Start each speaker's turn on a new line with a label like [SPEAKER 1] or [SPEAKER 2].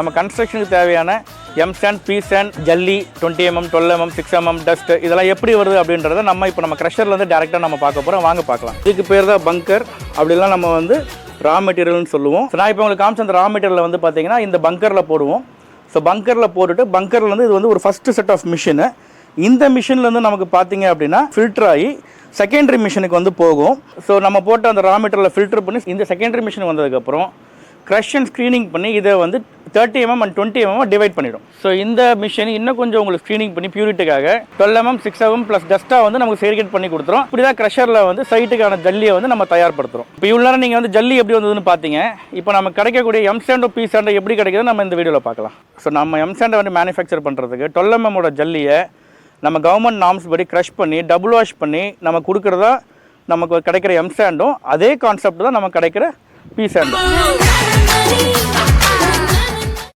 [SPEAKER 1] நம்ம கன்ஸ்ட்ரக்ஷனுக்கு தேவையான M sand, P sand, ஜல்லி 20 mm, 12 mm, 6 mm டஸ்ட் இதெல்லாம் எப்படி வருது அப்படின்றத நம்ம க்ரஷர்லேருந்து டேரெக்டாக நம்ம பார்க்க போகிறோம். வாங்க பார்க்கலாம். இதுக்கு பேர் தான் பங்கர். அப்படிலாம் நம்ம வந்து ரா மெட்டீரியல்னு சொல்லுவோம். ஸோ நான் இப்போ உங்களுக்கு காமிச்ச அந்த ரா மெட்டீரியலில் வந்து பார்த்தீங்கன்னா இந்த பங்கரில் போடுவோம். ஸோ பங்கரில் போட்டுட்டு பங்கர்லேருந்து இது வந்து ஒரு ஃபஸ்ட்டு செட் ஆஃப் மிஷினு. இந்த மிஷின்லேருந்து நமக்கு பார்த்தீங்க அப்படின்னா ஃபில்டர் ஆகி செகண்டரி மிஷினுக்கு வந்து போகும். ஸோ நம்ம போட்ட அந்த ரா மெட்டீரியலை ஃபில்டர் பண்ணி இந்த செகண்டரி மிஷின் வந்ததுக்கப்புறம் க்ரஷ் அண்ட் ஸ்க்ரீனிங் பண்ணி இதை வந்து 30 mm and 20 mm டிவைட் பண்ணிடும். ஸோ இந்த மிஷின் இன்னும் கொஞ்சம் உங்களுக்கு ஸ்க்ரீனிங் பண்ணி பியூரிட்டிக்காக 12 mm, 6 mm ப்ளஸ் டஸ்ட்டாக வந்து நமக்கு செரிகேட் பண்ணி கொடுத்துரும். இப்படி தான் க்ரஷரில் வந்து சைட்டுக்கான ஜல்லியை வந்து நம்ம தயார்படுத்துகிறோம். இப்போ இவ்வளோ நேரம் நீங்கள் வந்து ஜல்லி எப்படி வந்ததுன்னு பார்த்தீங்க. இப்போ நம்ம கிடைக்கக்கூடிய எம் சாண்டோ பி சாண்டோ எப்படி கிடைக்குது நம்ம இந்த வீடியோவில் பார்க்கலாம். ஸோ நம்ம எம் சாண்டை வந்து மேனுஃபேக்சர் பண்ணுறதுக்கு 12 mm ஜல்லியை நம்ம கவர்மெண்ட் நார்ம்ஸ் படி க்ரஷ் பண்ணி டபுள் வாஷ் பண்ணி நம்ம கொடுக்குறதா நமக்கு கிடைக்கிற எம் சாண்டும் அதே கான்செப்ட் தான் நமக்கு கிடைக்கிற பி சாண்டும்.